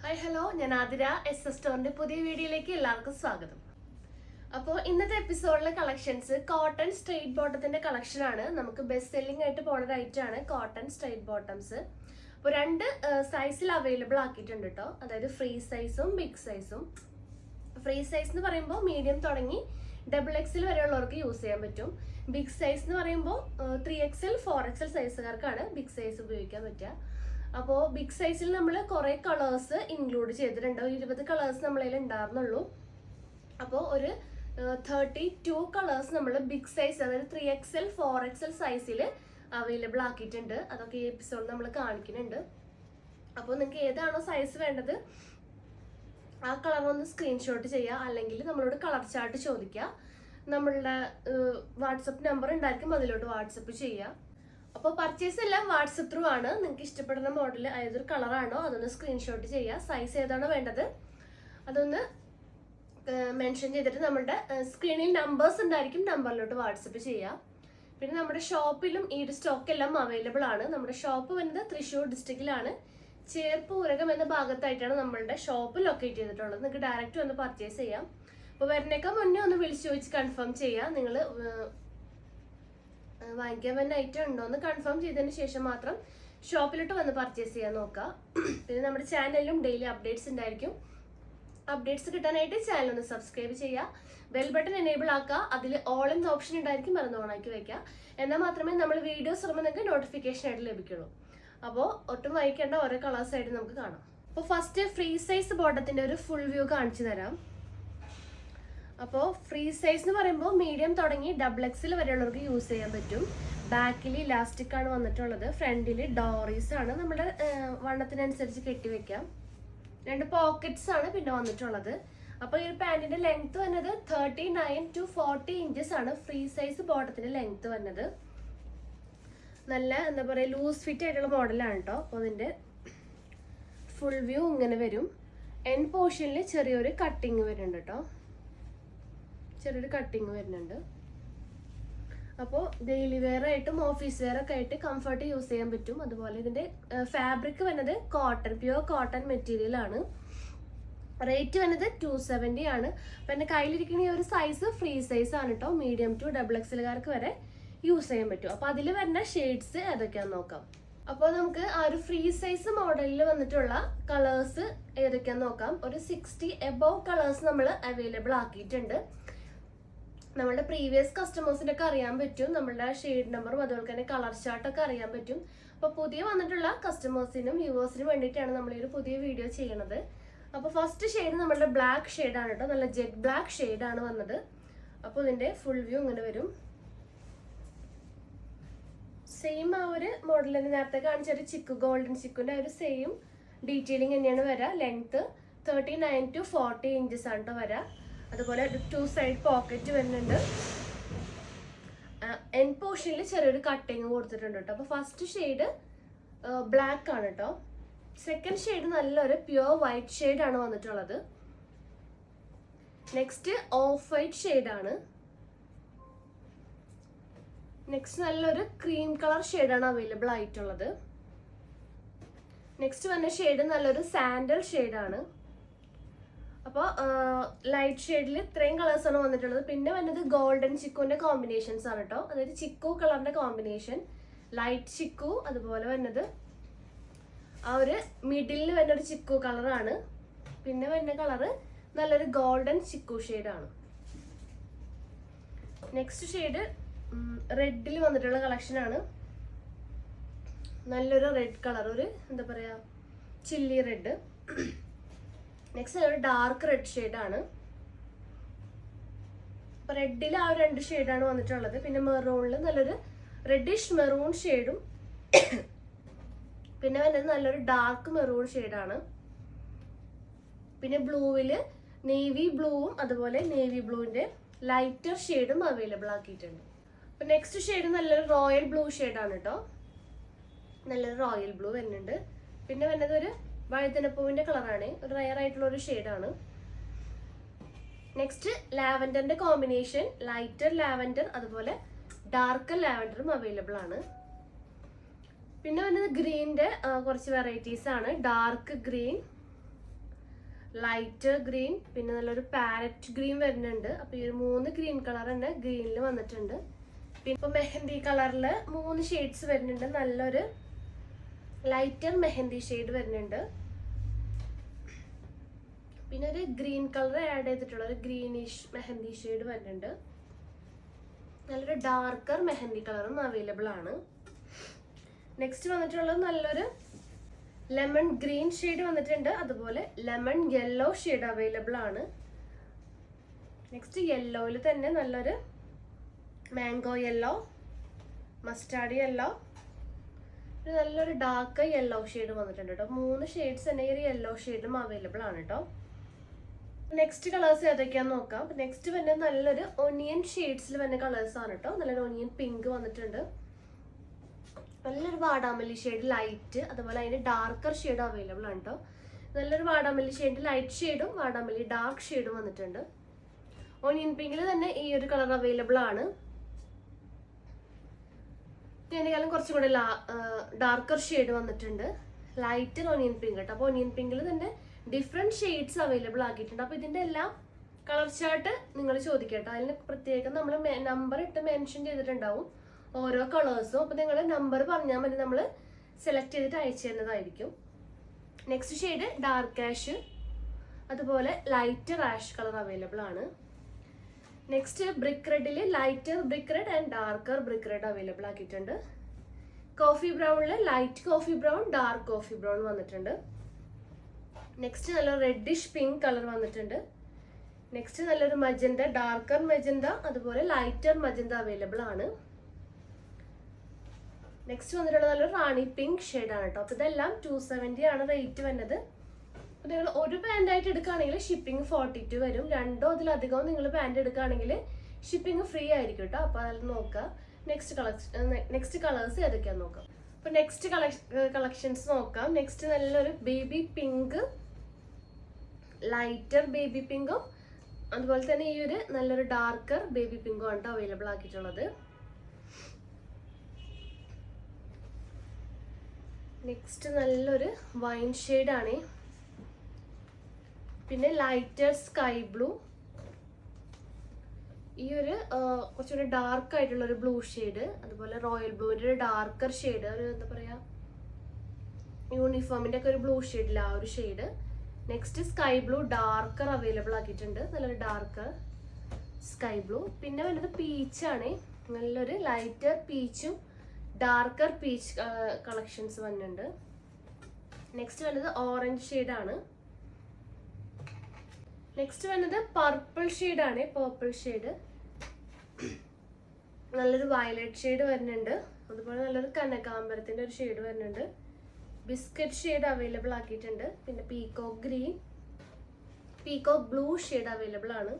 Hi hello, ഞാൻ Athira. SS സ്റ്റോറിന്റെ പുതിയ വീഡിയോയിലേക്ക് എല്ലാവർക്കും സ്വാഗതം. അപ്പോൾ ഇന്നത്തെ എപ്പിസോഡിലെ കളക്ഷൻസ് കോട്ടൺ സ്ട്രെയിറ്റ് ബോട്ടത്തിന്റെ കളക്ഷൻ ആണ്. നമുക്ക് ബെസ്റ്റ് സെല്ലിംഗ് ആയിട്ട് പോണ ഒരു ഐറ്റം ആണ് കോട്ടൺ സ്ട്രെയിറ്റ് ബോട്ടംസ്. അപ്പോൾ രണ്ട് സൈസിൽ അവൈലബിൾ ആക്കിയിട്ടുണ്ട് കേട്ടോ. അതായത് ഫ്രീ സൈസും ബിഗ് സൈസും. ഫ്രീ സൈസ് എന്ന് പറയുമ്പോൾ മീഡിയം തുടങ്ങി XXL വരെയുള്ളവർക്ക് യൂസ് ചെയ്യാൻ പറ്റും. ബിഗ് സൈസ് എന്ന് പറയുമ്പോൾ 3XL 4XL സൈസുകാർക്കാണ് ബിഗ് സൈസ് ഉപയോഗിക്കാൻ പറ്റുക. അപ്പോൾ ബിഗ് സൈസിൽ നമ്മൾ കുറേ കളേഴ്സ് ഇൻക്ലൂഡ് ചെയ്തിട്ടുണ്ട്. 20 കളേഴ്സ് നമ്മളതിൽ ഉണ്ടായിരുന്നുള്ളൂ. അപ്പോൾ ഒരു 32 കളേഴ്സ് നമ്മൾ ബിഗ് സൈസ്, അതായത് 3XL 4XL സൈസിൽ അവൈലബിൾ ആക്കിയിട്ടുണ്ട്. അതൊക്കെ ഈ എപ്പിസോഡിൽ നമ്മൾ കാണിക്കുന്നുണ്ട്. അപ്പോൾ നിങ്ങൾക്ക് ഏതാണോ സൈസ് വേണ്ടത് ആ കളർ ഒന്ന് സ്ക്രീൻഷോട്ട് ചെയ്യുക, അല്ലെങ്കിൽ നമ്മളോട് കളർ ചാർട്ട് ചോദിക്കുക. നമ്മളുടെ വാട്സപ്പ് നമ്പർ ഉണ്ടായിരിക്കും, അതിലോട്ട് വാട്സപ്പ് ചെയ്യുക. അപ്പോൾ പർച്ചേസ് എല്ലാം വാട്സപ്പ് ത്രൂ ആണ്. നിങ്ങൾക്ക് ഇഷ്ടപ്പെടുന്ന മോഡൽ ഏതൊരു കളറാണോ അതൊന്ന് സ്ക്രീൻഷോട്ട് ചെയ്യുക. സൈസ് ഏതാണോ വേണ്ടത് അതൊന്ന് മെൻഷൻ ചെയ്തിട്ട് നമ്മുടെ സ്ക്രീനിൽ നമ്പേഴ്സ് ഉണ്ടായിരിക്കും, നമ്പറിലോട്ട് വാട്സപ്പ് ചെയ്യുക. പിന്നെ നമ്മുടെ ഷോപ്പിലും ഈ സ്റ്റോക്ക് എല്ലാം അവൈലബിൾ ആണ്. നമ്മുടെ ഷോപ്പ് വരുന്നത് തൃശ്ശൂർ ഡിസ്ട്രിക്റ്റിലാണ്, ചേർപ്പൂരകം എന്ന ഭാഗത്തായിട്ടാണ് നമ്മളുടെ ഷോപ്പ് ലൊക്കേറ്റ് ചെയ്തിട്ടുള്ളത്. നിങ്ങൾക്ക് ഡയറക്റ്റ് വന്ന് പർച്ചേസ് ചെയ്യാം. അപ്പോൾ വരുന്നേക്കാൾ മുന്നേ ഒന്ന് വിളിച്ച് ചോദിച്ച് കൺഫേം ചെയ്യുക. നിങ്ങൾ വാങ്ങിക്കാൻ പറ്റുന്ന ഐറ്റം ഉണ്ടോ എന്ന് കൺഫേം ചെയ്തതിന് ശേഷം മാത്രം ഷോപ്പിലോട്ട് വന്ന് പർച്ചേസ് ചെയ്യാൻ നോക്കുക. പിന്നെ നമ്മുടെ ചാനലിലും ഡെയിലി അപ്ഡേറ്റ്സ് ഉണ്ടായിരിക്കും. അപ്ഡേറ്റ്സ് കിട്ടാനായിട്ട് ചാനൽ ഒന്ന് സബ്സ്ക്രൈബ് ചെയ്യുക, ബെൽ ബട്ടൺ എനേബിൾ ആക്കുക. അതിൽ ഓൾ എന്ന ഓപ്ഷൻ ഉണ്ടായിരിക്കും, അത് ഓണാക്കി വയ്ക്കുക. എന്നാൽ മാത്രമേ നമ്മൾ വീഡിയോസ് ഇടുമ്പോൾ നിങ്ങൾക്ക് നോട്ടിഫിക്കേഷൻ ആയിട്ട് ലഭിക്കുള്ളൂ. അപ്പോൾ ഒട്ടും വായിക്കേണ്ട ഓരോ കളേഴ്സ് ആയിട്ട് നമുക്ക് കാണാം. അപ്പോൾ ഫസ്റ്റ് ഫ്രീ സൈസ് ബോട്ടത്തിന്റെ ഒരു ഫുൾ വ്യൂ കാണിച്ചു തരാം. അപ്പോൾ ഫ്രീ സൈസ് എന്ന് പറയുമ്പോൾ മീഡിയം തുടങ്ങി XXL വരെയുള്ളവർക്ക് യൂസ് ചെയ്യാൻ പറ്റും. ബാക്കിൽ ഇലാസ്റ്റിക് ആണ് വന്നിട്ടുള്ളത്, ഫ്രണ്ടിൽ ഡോറീസ് ആണ്. നമ്മുടെ വണ്ണത്തിനനുസരിച്ച് കെട്ടിവെക്കാം. 2 പോക്കറ്റ്സ് ആണ് പിന്നെ വന്നിട്ടുള്ളത്. അപ്പോൾ ഈ ഒരു പാൻറ്റിന്റെ ലെങ്ത് വന്നത് 39 to 40 ഇഞ്ചസ് ആണ് ഫ്രീ സൈസ് ബോട്ടത്തിന്റെ ലെങ്ത് വന്നത്. നല്ല എന്താ പറയുക, ലൂസ് ഫിറ്റ് ആയിട്ടുള്ള മോഡലാണ് കേട്ടോ. അപ്പോൾ അതിൻ്റെ ഫുൾ വ്യൂ ഇങ്ങനെ വരും. എൻ പോർഷനിൽ ചെറിയൊരു കട്ടിങ് വരുന്നുണ്ട് കേട്ടോ, ചെറിയൊരു കട്ടിങ് വരുന്നുണ്ട്. അപ്പോൾ ഡെയിലി വെയർ ആയിട്ടും ഓഫീസ് വെയർ ഒക്കെ ആയിട്ട് കംഫർട്ട് യൂസ് ചെയ്യാൻ പറ്റും. അതുപോലെ ഇതിന്റെ ഫാബ്രിക് വരുന്നത് കോട്ടൺ, പ്യുവർ കോട്ടൺ മെറ്റീരിയൽ ആണ്. റേറ്റ് വരുന്നത് 270 ആണ്. അപ്പം എൻ്റെ കയ്യിലിരിക്കുന്ന ഈ ഒരു സൈസ് ഫ്രീ സൈസ് ആണ് കേട്ടോ. മീഡിയം ടു XXLകാർക്ക് വരെ യൂസ് ചെയ്യാൻ പറ്റും. അപ്പോൾ അതിൽ വരുന്ന ഷെയ്ഡ്സ് ഏതൊക്കെയാണെന്ന് നോക്കാം. അപ്പോൾ നമുക്ക് ആ ഒരു ഫ്രീ സൈസ് മോഡലിൽ വന്നിട്ടുള്ള കളേഴ്സ് ഏതൊക്കെയാണെന്ന് നോക്കാം. ഒരു 60 എബോവ് കളേഴ്സ് നമ്മൾ അവൈലബിൾ ആക്കിയിട്ടുണ്ട്. നമ്മളുടെ പ്രീവിയസ് കസ്റ്റമേഴ്സിൻ്റെ ഒക്കെ അറിയാൻ പറ്റും, നമ്മളുടെ ഷെയ്ഡ് നമ്പറും അതുപോലെ തന്നെ കളർ ചാർട്ടൊക്കെ അറിയാൻ പറ്റും. അപ്പോൾ പുതിയ വന്നിട്ടുള്ള കസ്റ്റമേഴ്സിനും വ്യൂവേഴ്സിനും വേണ്ടിയിട്ടാണ് നമ്മൾ ഈ ഒരു പുതിയ വീഡിയോ ചെയ്യണത്. അപ്പോൾ ഫസ്റ്റ് ഷെയ്ഡ് നമ്മളുടെ ബ്ലാക്ക് ഷെയ്ഡാണ് കേട്ടോ, നല്ല ജെറ്റ് ബ്ലാക്ക് ഷെയ്ഡാണ് വന്നത്. അപ്പോൾ ഇതിൻ്റെ ഫുൾ വ്യൂ ഇങ്ങനെ വരും. സെയിം ആ ഒരു മോഡൽ തന്നെ നേരത്തെ കാണിച്ച ഒരു ചിക്കു, ഗോൾഡൻ ചിക്കുൻ്റെ ഒരു സെയിം ഡീറ്റെയിലിംഗ് തന്നെയാണ് വരിക. ലെങ്ത് 39 to 40 ഇഞ്ചസ് ആണ് കേട്ടോ വരിക. അതുപോലെ 2 സൈഡ് പോക്കറ്റ് വരുന്നുണ്ട്. എൻ പോർഷനിൽ ചെറിയൊരു കട്ടിങ് കൊടുത്തിട്ടുണ്ട് കേട്ടോ. അപ്പോൾ ഫസ്റ്റ് ഷെയ്ഡ് ബ്ലാക്ക് ആണ് കേട്ടോ. സെക്കൻഡ് ഷെയ്ഡ് നല്ലൊരു പ്യുവർ വൈറ്റ് ഷെയ്ഡ് ആണ് വന്നിട്ടുള്ളത്. നെക്സ്റ്റ് ഓഫ് വൈറ്റ് ഷെയ്ഡ് ആണ്. നെക്സ്റ്റ് നല്ലൊരു ക്രീം കളർ ഷെയ്ഡാണ് അവൈലബിൾ ആയിട്ടുള്ളത്. നെക്സ്റ്റ് വന്ന ഷെയ്ഡ് നല്ലൊരു സാൻഡൽ ഷെയ്ഡാണ്. അപ്പോൾ ലൈറ്റ് ഷെയ്ഡിൽ ഇത്രയും കളേഴ്സാണ് വന്നിട്ടുള്ളത്. പിന്നെ വന്നത് ഗോൾഡൻ ചിക്കുവിൻ്റെ കോമ്പിനേഷൻസ് ആണ് കേട്ടോ. അതായത് ചിക്കു കളറിൻ്റെ കോമ്പിനേഷൻ, ലൈറ്റ് ചിക്കു, അതുപോലെ വന്നത് ആ ഒരു മിഡിലിൽ വരുന്നൊരു ചിക്കു കളറാണ്. പിന്നെ വരുന്ന കളറ് നല്ലൊരു ഗോൾഡൻ ചിക്കു ഷെയ്ഡാണ്. നെക്സ്റ്റ് ഷെയ്ഡ് റെഡിൽ വന്നിട്ടുള്ള കളക്ഷനാണ്. നല്ലൊരു റെഡ് കളർ, ഒരു എന്താ പറയുക ചില്ലി റെഡ്. നെക്സ്റ്റ് ഒരു ഡാർക്ക് റെഡ് ഷെയ്ഡാണ്. അപ്പോൾ റെഡിൽ ആ ഒരു 2 ഷെയ്ഡാണ് വന്നിട്ടുള്ളത്. പിന്നെ മെറൂണിൽ നല്ലൊരു റെഡിഷ് മെറൂൺ ഷെയ്ഡും പിന്നെ വരുന്നത് നല്ലൊരു ഡാർക്ക് മെറൂൺ ഷെയ്ഡാണ്. പിന്നെ ബ്ലൂവിൽ നേവി ബ്ലൂവും അതുപോലെ നേവി ബ്ലൂവിൻ്റെ ലൈറ്റർ ഷെയ്ഡും അവൈലബിൾ ആക്കിയിട്ടുണ്ട്. അപ്പോൾ നെക്സ്റ്റ് ഷെയ്ഡ് നല്ലൊരു റോയൽ ബ്ലൂ ഷെയ്ഡാണ് കേട്ടോ. നല്ലൊരു റോയൽ ബ്ലൂ വരുന്നുണ്ട്. പിന്നെ വരുന്നത് ഒരു വഴുതനപ്പൂവിൻ്റെ കളറാണ്, ഒരു റയർ ആയിട്ടുള്ള ഒരു ഷെയ്ഡാണ്. നെക്സ്റ്റ് ലാവൻഡറിൻ്റെ കോമ്പിനേഷൻ, ലൈറ്റർ ലാവൻഡർ അതുപോലെ ഡാർക്കർ ലാവൻഡറും അവൈലബിൾ ആണ്. പിന്നെ വരുന്നത് ഗ്രീനിന്റെ കുറച്ച് വെറൈറ്റീസ് ആണ്. ഡാർക്ക് ഗ്രീൻ, ലൈറ്റ് ഗ്രീൻ, പിന്നെ നല്ലൊരു പാരറ്റ് ഗ്രീൻ വരുന്നുണ്ട്. അപ്പോൾ ഈ ഒരു 3 ഗ്രീൻ കളർ തന്നെ ഗ്രീനിൽ വന്നിട്ടുണ്ട്. പിന്നെ ഇപ്പോൾ മെഹന്തി കളറിൽ 3 ഷെയ്ഡ്സ് വരുന്നുണ്ട്. നല്ലൊരു ലൈറ്റർ മെഹന്തി ഷെയ്ഡ് വരുന്നുണ്ട്. പിന്നെ ഒരു ഗ്രീൻ കളർ ആഡ് ചെയ്തിട്ടുള്ള ഒരു ഗ്രീനിഷ് മെഹന്തി ഷെയ്ഡ് വരുന്നുണ്ട്. നല്ലൊരു ഡാർക്കർ മെഹന്തി കളറും അവൈലബിൾ ആണ്. നെക്സ്റ്റ് വന്നിട്ടുള്ളത് നല്ലൊരു ലെമൺ ഗ്രീൻ ഷെയ്ഡ് വന്നിട്ടുണ്ട്. അതുപോലെ ലെമൺ യെല്ലോ ഷെയ്ഡ് അവൈലബിൾ ആണ്. നെക്സ്റ്റ് യെല്ലോയിൽ തന്നെ നല്ലൊരു മാംഗോ യെല്ലോ, മസ്റ്റാർഡ് യെല്ലോ, നല്ലൊരു ഡാർക്ക് യെല്ലോ ഷെയ്ഡ് വന്നിട്ടുണ്ട് കേട്ടോ. 3 ഷെയ്ഡ്സ് തന്നെ ഈ ഒരു യെല്ലോ ഷെയ്ഡും അവൈലബിൾ ആണ് കേട്ടോ. നെക്സ്റ്റ് കളേഴ്സ് ഏതൊക്കെയാന്ന് നോക്കാം. നെക്സ്റ്റ് തന്നെ നല്ലൊരു ഒനിയൻ ഷെയ്ഡ്സിൽ വരുന്ന കളേഴ്സ് ആണ് കേട്ടോ. നല്ലൊരു ഒനിയൻ പിങ്ക് വന്നിട്ടുണ്ട്. നല്ലൊരു വാടാമല്ലി ഷെയ്ഡ് ലൈറ്റ്, അതുപോലെ അതിന്റെ ഡാർക്കർ ഷെയ്ഡ് അവൈലബിൾ ആണ് കേട്ടോ. നല്ലൊരു വാടാമല്ലി ഷെയ്ഡ് ലൈറ്റ് ഷെയ്ഡും വാടാമല്ലി ഡാർക്ക് ഷെയ്ഡും വന്നിട്ടുണ്ട്. ഓണിയൻ പിങ്കിൽ തന്നെ ഈ ഒരു കളർ അവൈലബിൾ ആണ്. ഇതിനേക്കാളും കുറച്ചും കൂടെ ഡാർക്കർ ഷെയ്ഡ് വന്നിട്ടുണ്ട്. ലൈറ്റ് ഓണിയൻ പിങ്ക് കേട്ടോ. അപ്പോൾ ഓണിയൻ പിങ്കിൽ തന്നെ ഡിഫറെന്റ് ഷെയ്ഡ്സ് അവൈലബിൾ ആക്കിയിട്ടുണ്ട്. അപ്പോൾ ഇതിന്റെ എല്ലാം കളർ ചാർട്ട് നിങ്ങൾ ചോദിക്കട്ടോ. അതിന് പ്രത്യേകം നമ്മൾ നമ്പർ ഇട്ട് മെൻഷൻ ചെയ്തിട്ടുണ്ടാവും ഓരോ കളേഴ്സും. അപ്പോൾ നിങ്ങൾ നമ്പർ പറഞ്ഞാൽ മതി, നമ്മൾ സെലക്ട് ചെയ്തിട്ട് അയച്ചു തരുന്നതായിരിക്കും. നെക്സ്റ്റ് ഷെയ്ഡ് ഡാർക്ക് ആഷ്, അതുപോലെ ലൈറ്റ് ആഷ് കളർ അവൈലബിൾ ആണ്. നെക്സ്റ്റ് ബ്രിക്ക് റെഡിൽ lighter brick red and darker brick red available ആക്കിയിട്ടുണ്ട്. കോഫി ബ്രൗണിൽ light coffee brown, dark coffee brown വന്നിട്ടുണ്ട്. നെക്സ്റ്റ് നല്ല റെഡിഷ് പിങ്ക് കളർ വന്നിട്ടുണ്ട്. നെക്സ്റ്റ് നല്ലൊരു മജന്ത, ഡാർക്കർ മജന്ത, അതുപോലെ ലൈറ്റർ മജന്ത അവൈലബിൾ ആണ്. നെക്സ്റ്റ് വന്നിട്ടുള്ളത് നല്ലൊരു റാണി പിങ്ക് ഷെയ്ഡ് ആണ് കേട്ടോ. അപ്പോൾ ഇതെല്ലാം 270 ആണ് റേറ്റ് വരുന്നത്. അപ്പോൾ നിങ്ങൾ ഒരു പാൻ്റ് ആയിട്ട് എടുക്കുകയാണെങ്കിൽ ഷിപ്പിംഗ് 42 വരും. 2 അതിലധികവും നിങ്ങൾ പാൻ്റ് എടുക്കുകയാണെങ്കിൽ ഷിപ്പിംഗ് ഫ്രീ ആയിരിക്കും കേട്ടോ. അപ്പോൾ അതിൽ നോക്കുക. നെക്സ്റ്റ് കളേഴ്സ് ഏതൊക്കെയാണെന്ന് നോക്കാം. അപ്പോൾ നെക്സ്റ്റ് കളക്ഷൻസ് നോക്കാം. നെക്സ്റ്റ് നല്ലൊരു ബേബി പിങ്ക്, ലൈറ്റർ ബേബി പിങ്കും, അതുപോലെ തന്നെ ഈ ഒരു നല്ലൊരു ഡാർക്കർ ബേബി പിങ്കും ആണ് അവൈലബിൾ ആക്കിയിട്ടുള്ളത്. നെക്സ്റ്റ് നല്ലൊരു വൈൻ ഷെയ്ഡ് ആണ്. പിന്നെ ലൈറ്റർ സ്കൈ ബ്ലൂ, ഈ ഒരു കുറച്ചുകൂടി ഡാർക്ക് ആയിട്ടുള്ള ഒരു ബ്ലൂ ഷെയ്ഡ്, അതുപോലെ റോയൽ ബ്ലൂവിന്റെ ഒരു ഡാർക്കർ ഷെയ്ഡ്, ഒരു എന്താ പറയാ യൂണിഫോമിന്റെ ഒക്കെ ഒരു ബ്ലൂ ഷെയ്ഡില്ല ആ ഒരു shade. Next sky blue darker available ആക്കിയിട്ടുണ്ട്. നല്ലൊരു ഡാർക്കർ സ്കൈ ബ്ലൂ. പിന്നെ വരുന്നത് പീച്ചാണ്. നല്ലൊരു ലൈറ്റർ പീച്ചും ഡാർക്കർ പീച്ച് കളക്ഷൻസ് വന്നിട്ടുണ്ട്. നെക്സ്റ്റ് വരുന്നത് ഓറഞ്ച് ഷെയ്ഡാണ്. നെക്സ്റ്റ് വരുന്നത് പർപ്പിൾ ഷെയ്ഡാണ്, പേർപ്പിൾ ഷെയ്ഡ്. നല്ലൊരു വയലറ്റ് ഷെയ്ഡ് വരുന്നുണ്ട്. അതുപോലെ നല്ലൊരു കനകാമ്പരത്തിന്റെ ഒരു ഷെയ്ഡ് വരുന്നുണ്ട്. ബിസ്ക്കറ്റ് ഷെയ്ഡ് അവൈലബിൾ ആക്കിയിട്ടുണ്ട്. പിന്നെ peacock green, peacock blue shade available ആണ്.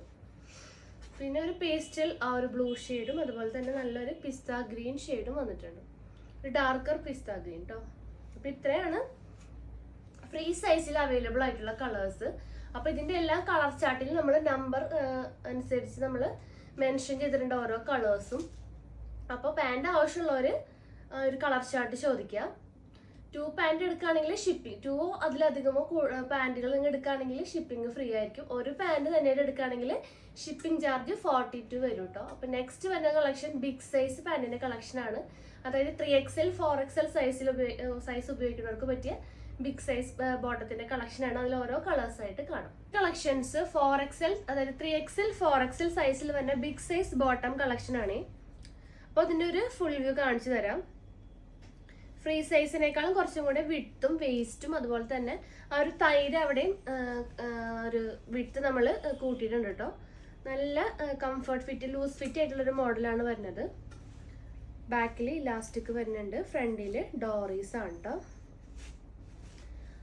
പിന്നെ ഒരു പേസ്റ്റൽ ആ ഒരു ബ്ലൂ ഷെയ്ഡും, അതുപോലെ തന്നെ നല്ലൊരു പിസ്ത ഗ്രീൻ ഷെയ്ഡും വന്നിട്ടുണ്ട്. ഒരു ഡാർക്കർ പിസ്ത ഗ്രീൻ കേട്ടോ. അപ്പോൾ ഇത്രയാണ് ഫ്രീ സൈസിൽ അവൈലബിൾ ആയിട്ടുള്ള കളേഴ്സ്. അപ്പോൾ ഇതിന്റെ എല്ലാം കളർ ചാർട്ടിൽ നമ്മൾ നമ്പർ അനുസരിച്ച് നമ്മൾ മെൻഷൻ ചെയ്തിട്ടുണ്ട് ഓരോ കളേഴ്സും. അപ്പോൾ പാൻറ് ആവശ്യമുള്ളവർ ഒരു കളർ ചാർട്ട് ചോദിക്കുക. 2 പാൻറ് എടുക്കുകയാണെങ്കിൽ ഷിപ്പിംഗ്, 2 അതിലധികമോ പാൻറ്റുകൾ നിങ്ങൾ എടുക്കുകയാണെങ്കിൽ ഷിപ്പിംഗ് ഫ്രീ ആയിരിക്കും. ഒരു പാൻറ് തന്നെ എടുക്കുകയാണെങ്കിൽ ഷിപ്പിംഗ് ചാർജ് 42 വരും കേട്ടോ. അപ്പോൾ നെക്സ്റ്റ് വരുന്ന കളക്ഷൻ ബിഗ് സൈസ് പാൻറ്റിന്റെ കളക്ഷൻ ആണ്. അതായത് 3XL 4XL സൈസ് ഉപയോഗിക്കുന്നവർക്ക് പറ്റിയ ബിഗ് സൈസ് ബോട്ടത്തിന്റെ കളക്ഷൻ ആണ്. അതിൽ ഓരോ കളേഴ്സ് ആയിട്ട് കാണും. കളക്ഷൻസ് 4XL, അതായത് 3XL 4XL സൈസിൽ വരുന്ന ബിഗ് സൈസ് ബോട്ടം കളക്ഷൻ ആണ്. അപ്പോൾ അതിന്റെ ഒരു ഫുൾ വ്യൂ കാണിച്ചു തരാം. ഫ്രീ സൈസിനേക്കാളും കുറച്ചും കൂടെ വിഡ്ത്തും വേസ്റ്റും, അതുപോലെ തന്നെ ആ ഒരു തൈര് അവിടെയും ഒരു വിഡ്ത്ത് നമ്മൾ കൂട്ടിയിട്ടുണ്ട് കേട്ടോ. നല്ല കംഫർട്ട് ഫിറ്റ്, ലൂസ് ഫിറ്റ് ആയിട്ടുള്ളൊരു മോഡലാണ് വരുന്നത്. ബാക്കിൽ ഇലാസ്റ്റിക് വരുന്നുണ്ട്, ഫ്രണ്ടിൽ ഡോറീസ് ആണ് കേട്ടോ.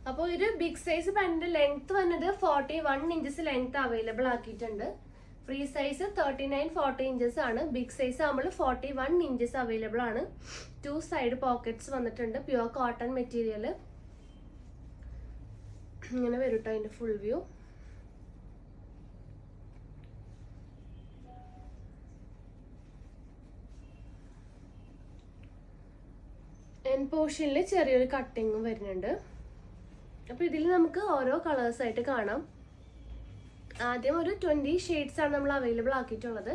അപ്പോൾ ഒരു ബിഗ് സൈസ് പാൻറ്റിന്റെ ലെങ്ത് വന്നത് 41 ഇഞ്ചസ് ലെങ്ത് അവൈലബിൾ ആക്കിയിട്ടുണ്ട്. ഫ്രീ സൈസ് 39-40 ഇഞ്ചസ് ആണ്. ബിഗ് സൈസ് ആകുമ്പോൾ 41 ഇഞ്ചസ് അവൈലബിൾ ആണ്. 2 സൈഡ് പോക്കറ്റ്സ് വന്നിട്ടുണ്ട്. Pure cotton material. ഇങ്ങനെ വരും കേട്ടോ അതിന്റെ ഫുൾ വ്യൂ. എൻഡ് പോർഷനിൽ ചെറിയൊരു കട്ടിങ്ങും വരുന്നുണ്ട്. അപ്പോൾ ഇതിൽ നമുക്ക് ഓരോ കളേഴ്സ് ആയിട്ട് കാണാം. ആദ്യം ഒരു 20 ഷെയ്ഡ്സ് ആണ് നമ്മൾ അവൈലബിൾ ആക്കിയിട്ടുള്ളത്.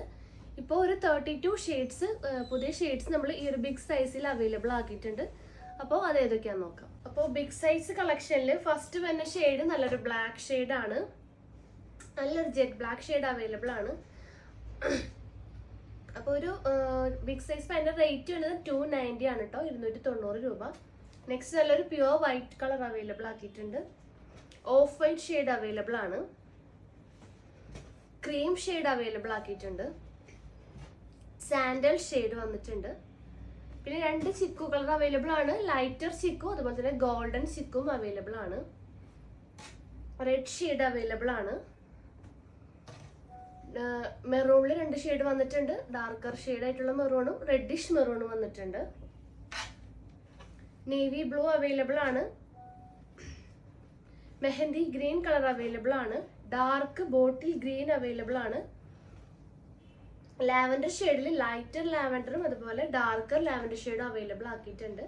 ഇപ്പോൾ ഒരു 32 ഷെയ്ഡ്സ് പുതിയ ഷെയ്ഡ്സ് നമ്മൾ ഈ ഒരു ബിഗ് സൈസിൽ അവൈലബിൾ ആക്കിയിട്ടുണ്ട്. അപ്പോൾ അത് ഏതൊക്കെയാണെന്ന് നോക്കാം. അപ്പോൾ ബിഗ് സൈസ് കളക്ഷനിൽ ഫസ്റ്റ് വരുന്ന ഷെയ്ഡ് നല്ലൊരു ബ്ലാക്ക് ഷെയ്ഡാണ്. നല്ലൊരു ജെറ്റ് ബ്ലാക്ക് ഷെയ്ഡ് അവൈലബിൾ ആണ്. അപ്പോൾ ഒരു ബിഗ് സൈസ് അതിൻ്റെ റേറ്റ് വരുന്നത് 290 ആണ് കേട്ടോ, 290 രൂപ. നെക്സ്റ്റ് നല്ലൊരു പ്യുവർ വൈറ്റ് കളർ അവൈലബിൾ ആക്കിയിട്ടുണ്ട്. ഓഫ് വൈറ്റ് ഷെയ്ഡ് അവൈലബിൾ ആണ്. ക്രീം ഷെയ്ഡ് അവൈലബിൾ ആക്കിയിട്ടുണ്ട്. സാൻഡൽ ഷെയ്ഡ് വന്നിട്ടുണ്ട്. പിന്നെ 2 ചിക്കു കളർ അവൈലബിൾ ആണ്. ലൈറ്റർ ചിക്കു അതുപോലെ തന്നെ ഗോൾഡൻ ചിക്കും അവൈലബിൾ ആണ്. റെഡ് ഷെയ്ഡ് അവൈലബിൾ ആണ്. മെറൂണിൽ 2 ഷെയ്ഡ് വന്നിട്ടുണ്ട്. ഡാർക്കർ ഷെയ്ഡ് ആയിട്ടുള്ള മെറൂണും റെഡിഷ് മെറൂണും വന്നിട്ടുണ്ട്. നേവി ബ്ലൂ അവൈലബിൾ ആണ്. മെഹന്തി ഗ്രീൻ കളർ അവൈലബിൾ ആണ്. ഡാർക്ക് ബോട്ടിൽ ഗ്രീൻ അവൈലബിൾ ആണ്. ലാവൻഡർ ഷെയ്ഡിൽ ലൈറ്റർ ലാവൻഡറും അതുപോലെ ഡാർക്കർ ലാവൻഡർ ഷെയ്ഡും അവൈലബിൾ ആക്കിയിട്ടുണ്ട്.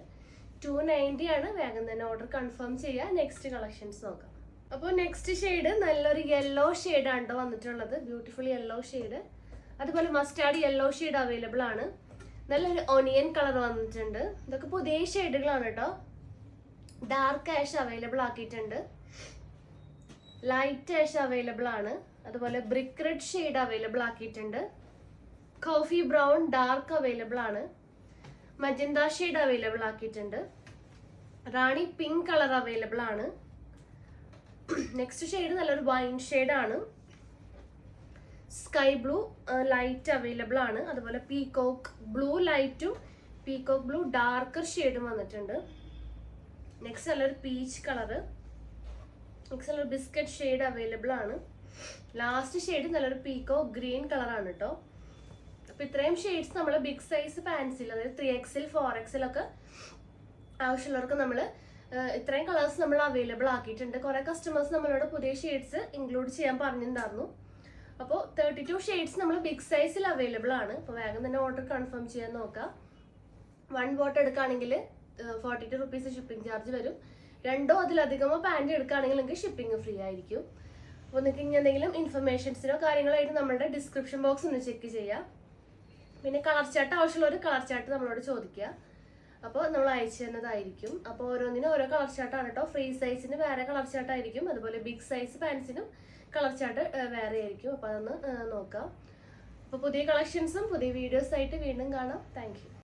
290 ആണ്. വേഗം തന്നെ ഓർഡർ കൺഫേം ചെയ്യുക. നെക്സ്റ്റ് കളക്ഷൻസ് നോക്കാം. അപ്പോൾ നെക്സ്റ്റ് ഷെയ്ഡ് നല്ലൊരു യെല്ലോ ഷെയ്ഡാണ് വന്നിട്ടുള്ളത്. Beautiful yellow shade. അതുപോലെ മസ്റ്റാർഡ് യെല്ലോ ഷെയ്ഡ് അവൈലബിൾ ആണ്. നല്ലൊരു ഒനിയൻ കളർ വന്നിട്ടുണ്ട്. ഇതൊക്കെ പുതിയ ഷെയ്ഡുകളാണ് കേട്ടോ. ഡാർക്ക് ആഷ് അവൈലബിൾ ആക്കിയിട്ടുണ്ട്. ലൈറ്റ് ആഷ് അവൈലബിൾ ആണ്. അതുപോലെ ബ്രിക്ക് റെഡ് ഷെയ്ഡ് അവൈലബിൾ ആക്കിയിട്ടുണ്ട്. കോഫി ബ്രൗൺ ഡാർക്ക് അവൈലബിൾ ആണ്. മജന്ത ഷെയ്ഡ് അവൈലബിൾ ആക്കിയിട്ടുണ്ട്. റാണി പിങ്ക് കളർ അവൈലബിൾ ആണ്. നെക്സ്റ്റ് ഷെയ്ഡ് നല്ലൊരു വൈൻ ഷെയ്ഡ് ആണ്. സ്കൈ ബ്ലൂ ലൈറ്റ് അവൈലബിൾ ആണ്. അതുപോലെ പീകോക്ക് ബ്ലൂ ലൈറ്റും പീകോക്ക് ബ്ലൂ ഡാർക്കർ ഷെയ്ഡും വന്നിട്ടുണ്ട്. നെക്സ്റ്റ് നല്ലൊരു പീച്ച് കളറ്. നെക്സ്റ്റ് നല്ലൊരു ബിസ്ക്കറ്റ് ഷെയ്ഡ് അവൈലബിൾ ആണ്. ലാസ്റ്റ് ഷെയ്ഡ് നല്ലൊരു പീകോക്ക് ഗ്രീൻ കളറാണ് കേട്ടോ. അപ്പോൾ ഇത്രയും ഷെയ്ഡ്സ് നമ്മൾ ബിഗ് സൈസ് പാൻസിൽ, അതായത് 3XL 4XL ഒക്കെ ആവശ്യമുള്ളവർക്ക് നമ്മൾ ഇത്രയും കളേഴ്സ് നമ്മൾ അവൈലബിൾ ആക്കിയിട്ടുണ്ട്. കുറേ കസ്റ്റമേഴ്സ് നമ്മളോട് പുതിയ ഷെയ്ഡ്സ് ഇൻക്ലൂഡ് ചെയ്യാൻ പറഞ്ഞിട്ടുണ്ടായിരുന്നു. അപ്പോൾ 32 ഷെയ്ഡ്സ് നമ്മൾ ബിഗ് സൈസിൽ അവൈലബിൾ ആണ്. അപ്പോൾ വേഗം തന്നെ ഓർഡർ കൺഫേം ചെയ്യാൻ നോക്കാം. 1 ബോട്ട് എടുക്കുകയാണെങ്കിൽ 42 റുപ്പീസ് ഷിപ്പിംഗ് ചാർജ് വരും. 2ഓ അതിലധികമോ പാൻറ് എടുക്കുകയാണെങ്കിൽ നിങ്ങൾക്ക് ഷിപ്പിംഗ് ഫ്രീ ആയിരിക്കും. അപ്പോൾ നിങ്ങൾക്ക് ഇനി എന്തെങ്കിലും ഇൻഫർമേഷൻസിനോ കാര്യങ്ങളായിട്ട് നമ്മുടെ ഡിസ്ക്രിപ്ഷൻ ബോക്സ് ഒന്ന് ചെക്ക് ചെയ്യാം. പിന്നെ കളർ ചാർട്ട് ആവശ്യമുള്ളവർ കളർ ചാർട്ട് നമ്മളോട് ചോദിക്കുക. അപ്പോൾ നമ്മൾ അയച്ചു തന്നതായിരിക്കും. അപ്പോൾ ഓരോന്നിനും ഓരോ കളർ ചാർട്ടാണ് കേട്ടോ. ഫ്രീ സൈസിന് വേറെ കളർ ചാർട്ടായിരിക്കും. അതുപോലെ ബിഗ് സൈസ് പാൻസിനും കളർ ചാർട്ട് വേറെ ആയിരിക്കും. അപ്പോൾ അതൊന്ന് നോക്കാം. അപ്പോൾ പുതിയ കളക്ഷൻസും പുതിയ വീഡിയോസായിട്ട് വീണ്ടും കാണാം. Thank you.